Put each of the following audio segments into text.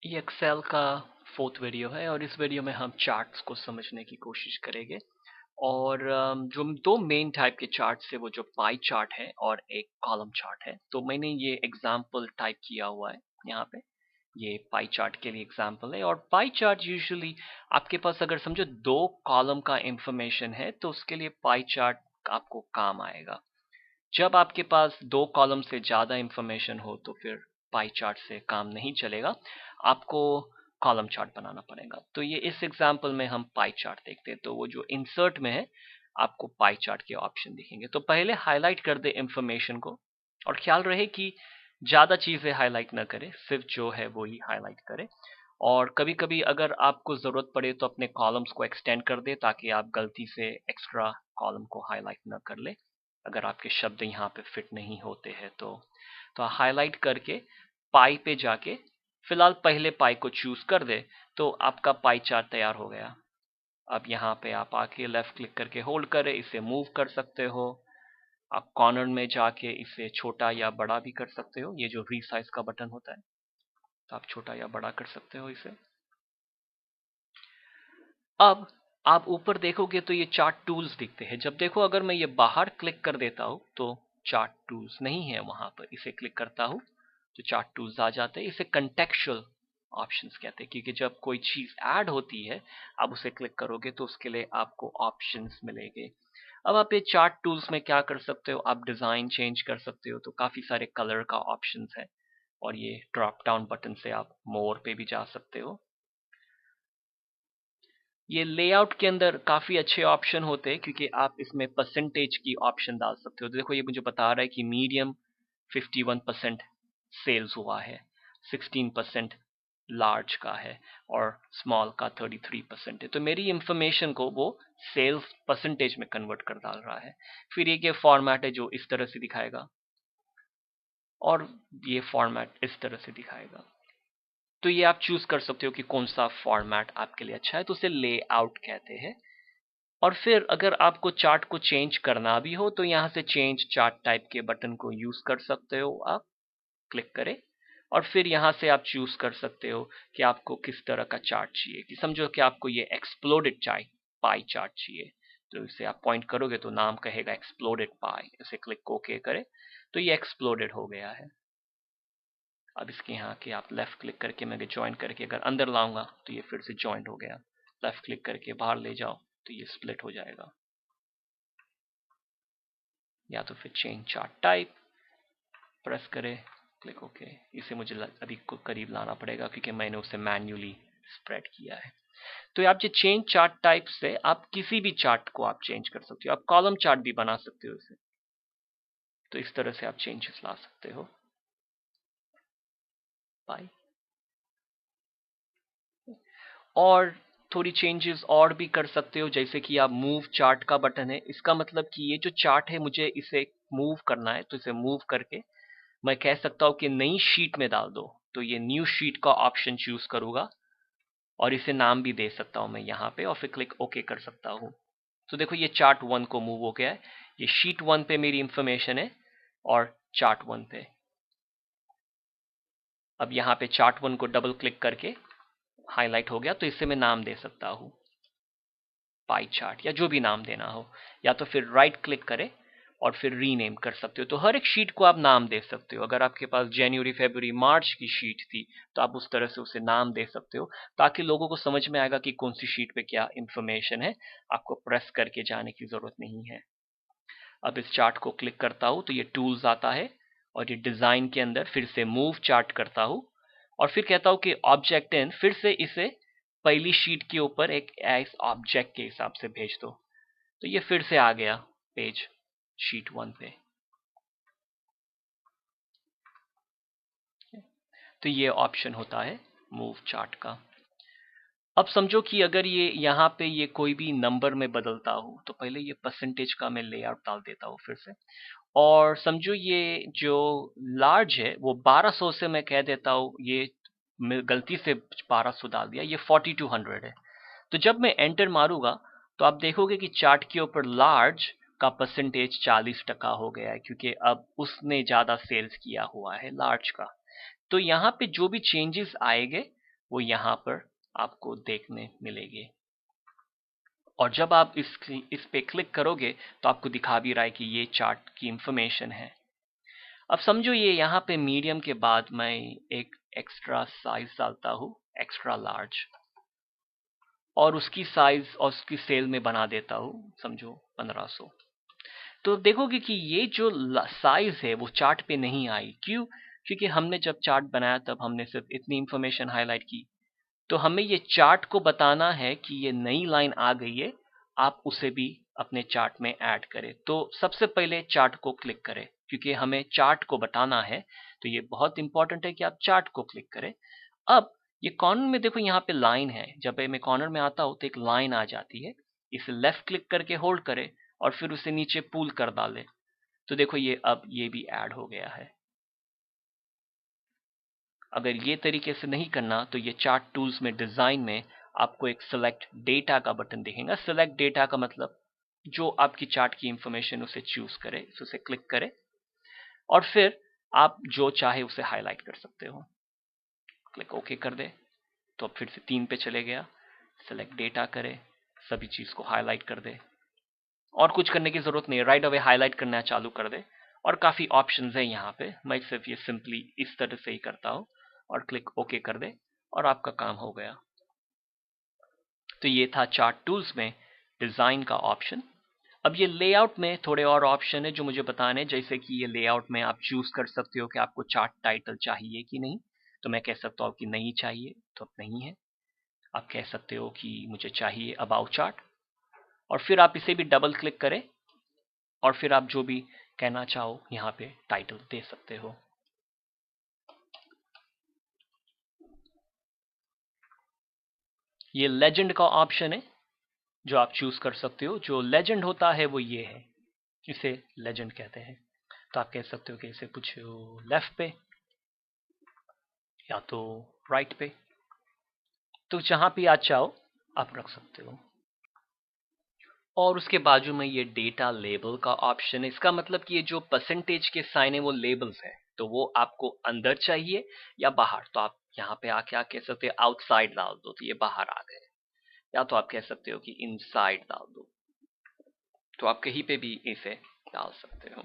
ये एक्सेल का fourth video है और इस वीडियो में हम चार्ट्स को समझने की कोशिश करेंगे। और जो दो मेन टाइप के चार्ट्स है वो जो पाई चार्ट है और एक कॉलम चार्ट है। तो मैंने ये एग्जाम्पल टाइप किया हुआ है यहाँ पे। ये पाई चार्ट के लिए एग्जाम्पल है। और पाई चार्ट यूजुअली आपके पास अगर समझो दो कॉलम का इंफॉर्मेशन है तो उसके लिए पाई चार्ट आपको काम आएगा। जब आपके पास दो कॉलम से ज़्यादा इंफॉर्मेशन हो तो फिर पाई चार्ट से काम नहीं चलेगा, आपको कॉलम चार्ट बनाना पड़ेगा। तो ये इस एग्जांपल में हम पाई चार्ट देखते हैं। तो वो जो इंसर्ट में है आपको पाई चार्ट के ऑप्शन दिखेंगे। तो पहले हाईलाइट कर दे इंफॉर्मेशन को, और ख्याल रहे कि ज़्यादा चीज़ें हाईलाइट ना करें, सिर्फ जो है वो ही हाईलाइट करें। और कभी कभी अगर आपको ज़रूरत पड़े तो अपने कॉलम्स को एक्सटेंड कर दे ताकि आप गलती से एक्स्ट्रा कॉलम को हाईलाइट ना कर ले, अगर आपके शब्द यहाँ पे फिट नहीं होते हैं तो हाईलाइट करके पाई पे जाके फिलहाल पहले पाई को चूज कर दे तो आपका पाई चार्ट तैयार हो गया। अब यहाँ पे आप आके लेफ्ट क्लिक करके होल्ड करें, इसे मूव कर सकते हो। आप कॉर्नर में जाके इसे छोटा या बड़ा भी कर सकते हो, ये जो रीसाइज का बटन होता है तो आप छोटा या बड़ा कर सकते हो इसे। अब आप ऊपर देखोगे तो ये चार्ट टूल्स दिखते हैं। जब देखो अगर मैं ये बाहर क्लिक कर देता हूँ तो चार्ट टूल्स नहीं है वहां पर, इसे क्लिक करता हूँ तो चार्ट टूल्स आ जाते हैं। इसे कंटेक्चुअल ऑप्शंस कहते हैं क्योंकि जब कोई चीज ऐड होती है आप उसे क्लिक करोगे तो उसके लिए आपको ऑप्शंस मिलेंगे। अब आप ये चार्ट टूल्स में क्या कर सकते हो, आप डिजाइन चेंज कर सकते हो। तो काफी सारे कलर का ऑप्शंस है और ये ड्रॉप डाउन बटन से आप मोर पे भी जा सकते हो। ये लेआउट के अंदर काफी अच्छे ऑप्शन होते हैं क्योंकि आप इसमें परसेंटेज की ऑप्शन डाल सकते हो। तो देखो ये मुझे बता रहा है कि मीडियम 51% सेल्स हुआ है, 16% लार्ज का है और स्मॉल का 33% है। तो मेरी इंफॉर्मेशन को वो सेल्स परसेंटेज में कन्वर्ट कर डाल रहा है। फिर ये फॉर्मेट है जो इस तरह से दिखाएगा और ये फॉर्मेट इस तरह से दिखाएगा। तो ये आप चूज कर सकते हो कि कौन सा फॉर्मेट आपके लिए अच्छा है, तो उसे लेआउट कहते हैं। और फिर अगर आपको चार्ट को चेंज करना भी हो तो यहाँ से चेंज चार्ट टाइप के बटन को यूज कर सकते हो। आप क्लिक करें और फिर यहाँ से आप चूज कर सकते हो कि आपको किस तरह का चार्ट चाहिए। कि समझो कि आपको ये एक्सप्लोडेड पाई चार्ट चाहिए, तो इसे आप पॉइंट करोगे तो नाम कहेगा एक्सप्लोडेड पाई। इसे क्लिक ओके करें तो ये एक्सप्लोडेड हो गया है। अब इसके यहाँ के आप लेफ्ट क्लिक करके मैं ज्वाइन करके अगर अंदर लाऊंगा तो ये फिर से ज्वाइंट हो गया। लेफ्ट क्लिक करके बाहर ले जाओ तो ये स्प्लिट हो जाएगा। या तो फिर चेंज चार्ट टाइप प्रेस करें, क्लिक ओके। इसे मुझे अभी को करीब लाना पड़ेगा क्योंकि मैंने उसे मैन्युअली स्प्रेड किया है। तो आप जो चेंज चार्ट टाइप से आप किसी भी चार्ट को आप चेंज कर सकते हो। आप कॉलम चार्ट भी बना सकते हो इसे। तो इस तरह से आप चेंजेस ला सकते हो। बाय। और थोड़ी चेंजेस और भी कर सकते हो, जैसे कि आप मूव चार्ट का बटन है। इसका मतलब कि ये जो चार्ट है मुझे इसे मूव करना है, तो इसे मूव करके मैं कह सकता हूं कि नई शीट में डाल दो। तो ये न्यू शीट का ऑप्शन चूज करूंगा और इसे नाम भी दे सकता हूं मैं यहाँ पे और फिर क्लिक ओके कर सकता हूँ। तो देखो ये चार्ट 1 को मूव हो गया है। ये शीट 1 पे मेरी इंफॉर्मेशन है और चार्ट 1 पे। अब यहाँ पे चार्ट 1 को डबल क्लिक करके हाईलाइट हो गया, तो इसे मैं नाम दे सकता हूँ पाई चार्ट या जो भी नाम देना हो। या तो फिर राइट क्लिक करें और फिर रीनेम कर सकते हो। तो हर एक शीट को आप नाम दे सकते हो। अगर आपके पास जनवरी फरवरी मार्च की शीट थी तो आप उस तरह से उसे नाम दे सकते हो ताकि लोगों को समझ में आएगा कि कौन सी शीट पे क्या इंफॉर्मेशन है। आपको प्रेस करके जाने की जरूरत नहीं है। अब इस चार्ट को क्लिक करता हूं तो ये टूल्स आता है और ये डिजाइन के अंदर फिर से मूव चार्ट करता हूं और फिर कहता हूं कि ऑब्जेक्ट इन, फिर से इसे पहली शीट के ऊपर एक एस ऑब्जेक्ट के हिसाब से भेज दो। तो ये फिर से आ गया पेज शीट 1 पे। तो ये ऑप्शन होता है मूव चार्ट का। अब समझो कि अगर ये यहाँ पे ये कोई भी नंबर में बदलता हूँ तो पहले ये परसेंटेज का मैं लेआउट डाल देता हूँ फिर से। और समझो ये जो लार्ज है वो 1200 से मैं कह देता हूँ, ये गलती से 1200 डाल दिया, ये 4200 है। तो जब मैं एंटर मारूंगा तो आप देखोगे कि चार्ट के ऊपर लार्ज का परसेंटेज 40% हो गया है क्योंकि अब उसने ज्यादा सेल्स किया हुआ है लार्ज का। तो यहाँ पे जो भी चेंजेस आएंगे वो यहाँ पर आपको देखने मिलेंगे। और जब आप इस पे क्लिक करोगे तो आपको दिखा भी रहा है कि ये चार्ट की इंफॉर्मेशन है। अब समझो ये यहाँ पे मीडियम के बाद मैं एक एक्स्ट्रा साइज डालता हूँ, एक्स्ट्रा लार्ज, और उसकी साइज और उसकी सेल में बना देता हूँ समझो 1500। तो देखोगे कि ये जो साइज है वो चार्ट पे नहीं आई। क्यों? क्योंकि हमने जब चार्ट बनाया तब हमने सिर्फ इतनी इंफॉर्मेशन हाईलाइट की। तो हमें ये चार्ट को बताना है कि ये नई लाइन आ गई है, आप उसे भी अपने चार्ट में ऐड करें। तो सबसे पहले चार्ट को क्लिक करें, क्योंकि हमें चार्ट को बताना है। तो ये बहुत इंपॉर्टेंट है कि आप चार्ट को क्लिक करें। अब ये कॉर्नर में देखो यहाँ पे लाइन है, जब मैं कॉर्नर में आता हूँ तो एक लाइन आ जाती है। इसे लेफ्ट क्लिक करके होल्ड करें और फिर उसे नीचे पुल कर डालें। तो देखो ये अब ये भी ऐड हो गया है। अगर ये तरीके से नहीं करना तो ये चार्ट टूल्स में डिजाइन में आपको एक सिलेक्ट डेटा का बटन दिखेगा। सिलेक्ट डेटा का मतलब जो आपकी चार्ट की इंफॉर्मेशन उसे चूज करे, उसे क्लिक करे और फिर आप जो चाहे उसे हाईलाइट कर सकते हो। क्लिक ओके कर दे तो अब फिर से 3 पे चले गया। सिलेक्ट डेटा करे, सभी चीज को हाईलाइट कर दे और कुछ करने की जरूरत नहीं है, राइट अवे हाईलाइट करना चालू कर दे। और काफी ऑप्शंस है यहाँ पे, मैं सिर्फ ये सिंपली इस तरह से ही करता हूँ और क्लिक ओके कर दे और आपका काम हो गया। तो ये था चार्ट टूल्स में डिजाइन का ऑप्शन। अब ये लेआउट में थोड़े और ऑप्शन है जो मुझे बताने, जैसे कि ये लेआउट में आप चूज कर सकते हो कि आपको चार्ट टाइटल चाहिए कि नहीं। तो मैं कह सकता हूँ कि नहीं चाहिए, तो अब नहीं है। आप कह सकते हो कि मुझे चाहिए अबाउट चार्ट, और फिर आप इसे भी डबल क्लिक करें और फिर आप जो भी कहना चाहो यहाँ पे टाइटल दे सकते हो। ये लेजेंड का ऑप्शन है जो आप चूज कर सकते हो। जो लेजेंड होता है वो ये है, इसे लेजेंड कहते हैं। तो आप कह सकते हो कि इसे कुछ लेफ्ट पे या तो राइट पे, तो जहां भी आप चाहो आप रख सकते हो। और उसके बाजू में ये डेटा लेबल का ऑप्शन है। इसका मतलब कि ये जो परसेंटेज के साइन है वो लेबल्स है, तो वो आपको अंदर चाहिए या बाहर। तो आप यहाँ पे आके आप कह सकते हो आउटसाइड डाल दो, तो ये बाहर आ गए। या तो आप कह सकते हो कि इनसाइड डाल दो, तो आप कहीं पे भी इसे डाल सकते हो।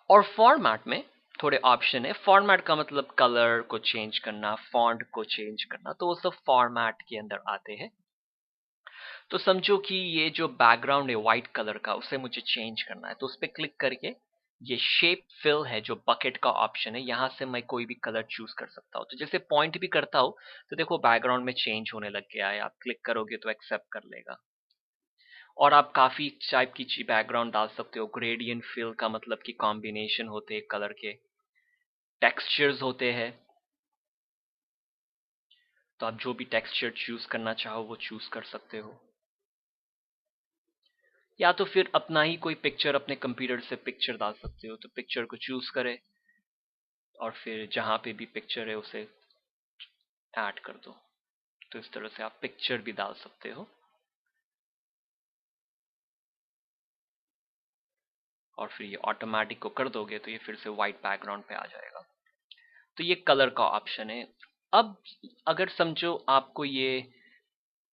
और फॉर्मेट में थोड़े ऑप्शन है। फॉर्मेट का मतलब कलर को चेंज करना, फॉन्ट को चेंज करना, तो वो सब फॉर्मेट के अंदर आते हैं। तो समझो कि ये जो बैकग्राउंड है व्हाइट कलर का, उसे मुझे चेंज करना है। तो उस पर क्लिक करके ये शेप फिल है जो बकेट का ऑप्शन है, यहां से मैं कोई भी कलर चूज कर सकता हूँ। तो जैसे पॉइंट भी करता हूँ तो देखो बैकग्राउंड में चेंज होने लग गया है। आप क्लिक करोगे तो एक्सेप्ट कर लेगा। और आप काफी टाइप की बैकग्राउंड डाल सकते हो। ग्रेडियंट फिल का मतलब कि कॉम्बिनेशन होते हैं कलर के, टेक्सचर्स होते हैं। तो आप जो भी टेक्सचर चूज करना चाहो वो चूज कर सकते हो। या तो फिर अपना ही कोई पिक्चर अपने कंप्यूटर से पिक्चर डाल सकते हो। तो पिक्चर को चूज करें और फिर जहां पे भी पिक्चर है उसे ऐड कर दो। तो इस तरह से आप पिक्चर भी डाल सकते हो। और फिर ये ऑटोमेटिक को कर दोगे तो ये फिर से व्हाइट बैकग्राउंड पे आ जाएगा। तो ये कलर का ऑप्शन है। अब अगर समझो आपको ये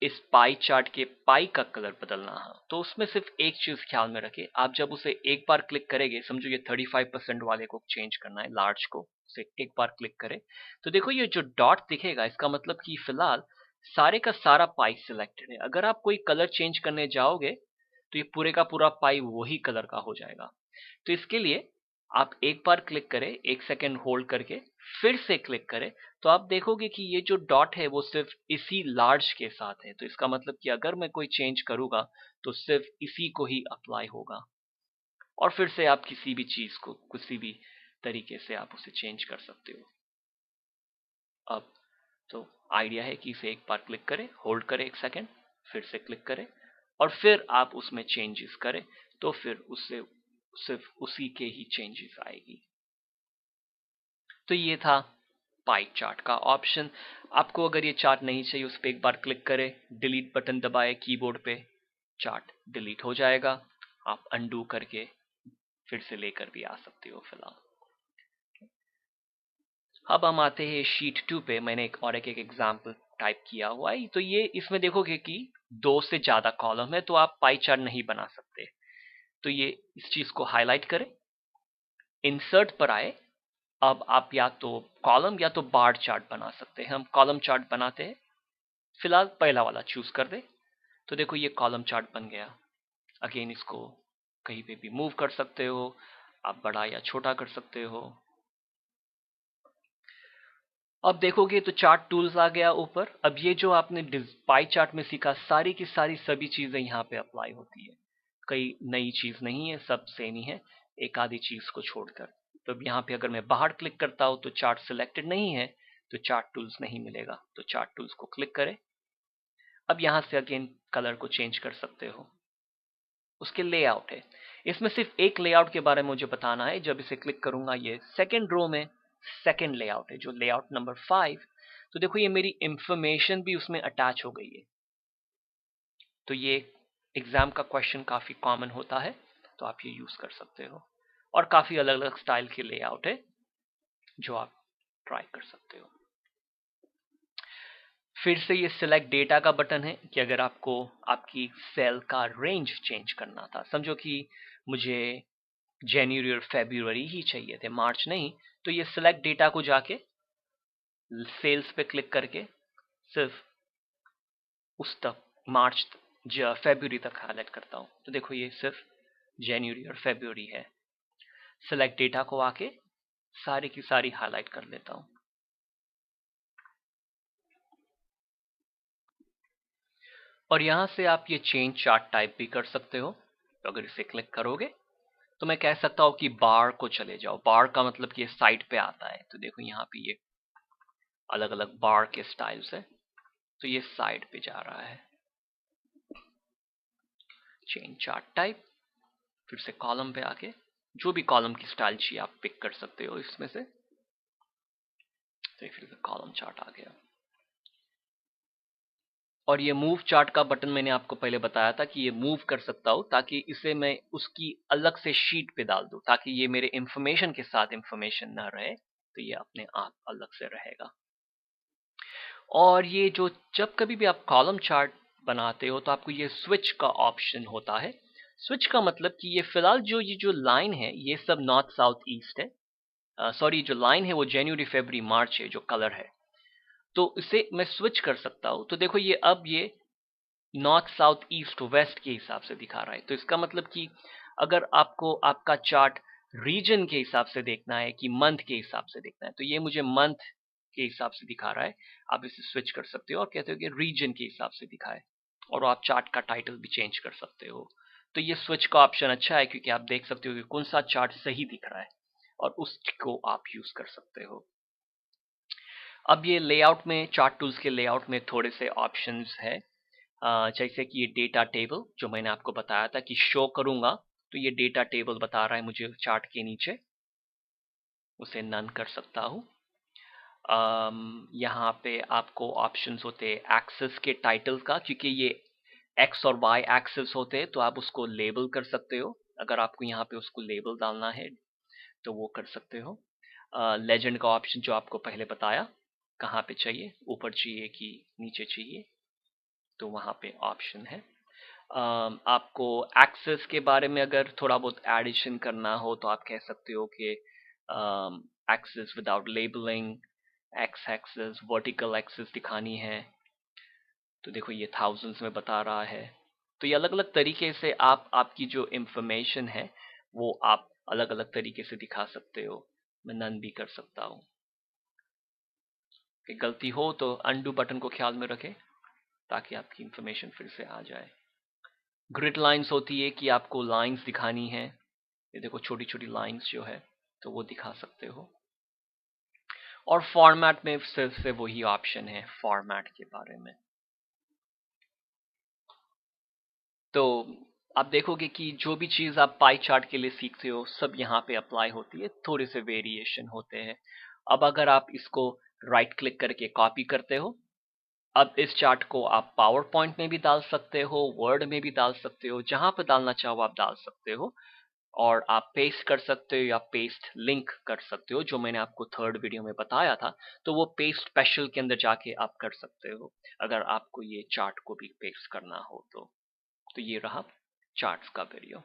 इस पाई चार्ट के पाई का कलर बदलना है, तो उसमें सिर्फ एक चीज ख्याल में रखे। आप जब उसे एक बार क्लिक करेंगे, समझो ये 35% वाले को चेंज करना है, लार्ज को, उसे एक बार क्लिक करें तो देखो ये जो डॉट दिखेगा, इसका मतलब कि फिलहाल सारे का सारा पाई सिलेक्टेड है। अगर आप कोई कलर चेंज करने जाओगे तो ये पूरे का पूरा पाई वही कलर का हो जाएगा। तो इसके लिए आप एक बार क्लिक करें, एक सेकेंड होल्ड करके फिर से क्लिक करें, तो आप देखोगे कि ये जो डॉट है वो सिर्फ इसी लार्ज के साथ है। तो इसका मतलब कि अगर मैं कोई चेंज करूंगा तो सिर्फ इसी को ही अप्लाई होगा। और फिर से आप किसी भी चीज को किसी भी तरीके से आप उसे चेंज कर सकते हो। अब तो आइडिया है कि इसे एक बार क्लिक करें, होल्ड करें एक सेकेंड, फिर से क्लिक करें और फिर आप उसमें चेंजेस करें, तो फिर उससे सिर्फ उसी के ही चेंजेस आएगी। तो ये था पाई चार्ट का ऑप्शन। आपको अगर ये चार्ट नहीं चाहिए उस पर एक बार क्लिक करें, डिलीट बटन दबाए कीबोर्ड पे, चार्ट डिलीट हो जाएगा। आप अनडू करके फिर से लेकर भी आ सकते हो फिलहाल। अब हम आते हैं शीट 2 पे। मैंने एक एग्जाम्पल टाइप किया हुआ है। तो ये इसमें देखोगे कि 2 से ज्यादा कॉलम है, तो आप पाई चार्ट नहीं बना सकते। तो ये इस चीज को हाईलाइट करें, इंसर्ट पर आए। अब आप या तो कॉलम या तो बार चार्ट बना सकते हैं। हम कॉलम चार्ट बनाते हैं। फिलहाल पहला वाला चूज कर दे। तो देखो ये कॉलम चार्ट बन गया। अगेन इसको कहीं पे भी मूव कर सकते हो, आप बड़ा या छोटा कर सकते हो। अब देखोगे तो चार्ट टूल्स आ गया ऊपर। अब ये जो आपने पाई चार्ट में सीखा, सारी की सारी सभी चीजें यहाँ पे अप्लाई होती है। कई नई चीज नहीं है, सब सेम ही है, एक आधी चीज को छोड़कर। तो अब यहाँ पे अगर मैं बाहर क्लिक करता हूँ तो चार्ट सिलेक्टेड नहीं है, तो चार्ट टूल्स नहीं मिलेगा। तो चार्ट टूल्स को क्लिक करें। अब यहाँ से अगेन कलर को चेंज कर सकते हो। उसके लेआउट है, इसमें सिर्फ एक लेआउट के बारे में मुझे बताना है। जब इसे क्लिक करूंगा, ये सेकेंड रो में सेकेंड लेआउट है, जो लेआउट नंबर 5। तो देखो ये मेरी इंफॉर्मेशन भी उसमें अटैच हो गई है। तो ये एग्जाम का क्वेश्चन काफी कॉमन होता है, तो आप ये यूज कर सकते हो। और काफी अलग अलग स्टाइल के लेआउट है जो आप ट्राई कर सकते हो। फिर से ये सिलेक्ट डेटा का बटन है कि अगर आपको आपकी सेल का रेंज चेंज करना था, समझो कि मुझे जनवरी और फरवरी ही चाहिए थे, मार्च नहीं, तो ये सिलेक्ट डेटा को जाके सेल्स पे क्लिक करके सिर्फ उस तक मार्च फरवरी तक हाईलाइट करता हूं। तो देखो ये सिर्फ जनवरी और फरवरी है। सिलेक्ट डेटा को आके सारी की सारी हाईलाइट कर लेता हूं। और यहां से आप ये चेंज चार्ट टाइप भी कर सकते हो। तो अगर इसे क्लिक करोगे तो मैं कह सकता हूं कि बार को चले जाओ। बार का मतलब कि ये साइड पे आता है। तो देखो यहाँ पे ये अलग अलग बार के स्टाइल्स है, तो ये साइड पे जा रहा है। चेंज चार्ट टाइप, फिर से कॉलम पे आके जो भी कॉलम की स्टाइल चाहिए आप पिक कर सकते हो इसमें से। तो फिर से कॉलम चार्ट आ गया। और ये मूव चार्ट का बटन मैंने आपको पहले बताया था कि ये मूव कर सकता हूं, ताकि इसे मैं उसकी अलग से शीट पे डाल दूं, ताकि ये मेरे इंफॉर्मेशन के साथ इंफॉर्मेशन ना रहे। तो ये अपने आप अलग से रहेगा। और ये जो जब कभी भी आप कॉलम चार्ट बनाते हो तो आपको ये स्विच का ऑप्शन होता है। स्विच का मतलब कि ये फिलहाल जो ये जो लाइन है ये सब नॉर्थ साउथ ईस्ट है। सॉरी, जो लाइन है वो जनवरी फरवरी मार्च है, जो कलर है। तो इसे मैं स्विच कर सकता हूं। तो देखो ये अब ये नॉर्थ साउथ ईस्ट वेस्ट के हिसाब से दिखा रहा है। तो इसका मतलब कि अगर आपको आपका चार्ट रीजन के हिसाब से देखना है कि मंथ के हिसाब से देखना है, तो ये मुझे मंथ के हिसाब से दिखा रहा है। आप इसे स्विच कर सकते हो और कहते हो कि रीजन के हिसाब से दिखाए। और आप चार्ट का टाइटल भी चेंज कर सकते हो। तो ये स्विच का ऑप्शन अच्छा है, क्योंकि आप देख सकते हो कि कौन सा चार्ट सही दिख रहा है और उसको आप यूज कर सकते हो। अब ये लेआउट में, चार्ट टूल्स के लेआउट में थोड़े से ऑप्शंस है। जैसे कि ये डेटा टेबल जो मैंने आपको बताया था कि शो करूंगा, तो ये डेटा टेबल बता रहा है मुझे चार्ट के नीचे, उसे नन कर सकता हूँ। यहाँ पे आपको ऑप्शंस होते हैं एक्सेस के टाइटल का, क्योंकि ये एक्स और वाई एक्सेस होते हैं, तो आप उसको लेबल कर सकते हो। अगर आपको यहाँ पे उसको लेबल डालना है तो वो कर सकते हो। लेजेंड का ऑप्शन जो आपको पहले बताया, कहाँ पे चाहिए, ऊपर चाहिए कि नीचे चाहिए, तो वहाँ पे ऑप्शन है। आपको एक्सेस के बारे में अगर थोड़ा बहुत एडिशन करना हो तो आप कह सकते हो कि axis without labelling, x axis, vertical axis दिखानी है। तो देखो ये थाउजेंड्स में बता रहा है। तो ये अलग अलग तरीके से आप आपकी जो इंफॉर्मेशन है वो आप अलग अलग तरीके से दिखा सकते हो। मैं नन भी कर सकता हूँ। कि गलती हो तो अनडू बटन को ख्याल में रखें, ताकि आपकी इंफॉर्मेशन फिर से आ जाए। ग्रिड लाइंस होती है कि आपको लाइंस दिखानी है। ये देखो छोटी छोटी लाइंस जो है, तो वो दिखा सकते हो। और फॉर्मेट में सिर्फ से वही ऑप्शन है फॉर्मेट के बारे में। तो आप देखोगे कि जो भी चीज आप पाई चार्ट के लिए सीखते हो सब यहाँ पे अप्लाई होती है, थोड़े से वेरिएशन होते हैं। अब अगर आप इसको राइट क्लिक करके कॉपी करते हो, अब इस चार्ट को आप पावर पॉइंट में भी डाल सकते हो, वर्ड में भी डाल सकते हो, जहां पर डालना चाहो आप डाल सकते हो। और आप पेस्ट कर सकते हो या पेस्ट लिंक कर सकते हो, जो मैंने आपको थर्ड वीडियो में बताया था। तो वो पेस्ट स्पेशल के अंदर जाके आप कर सकते हो अगर आपको ये चार्ट को भी पेस्ट करना हो तो। ये रहा चार्ट्स का वीडियो।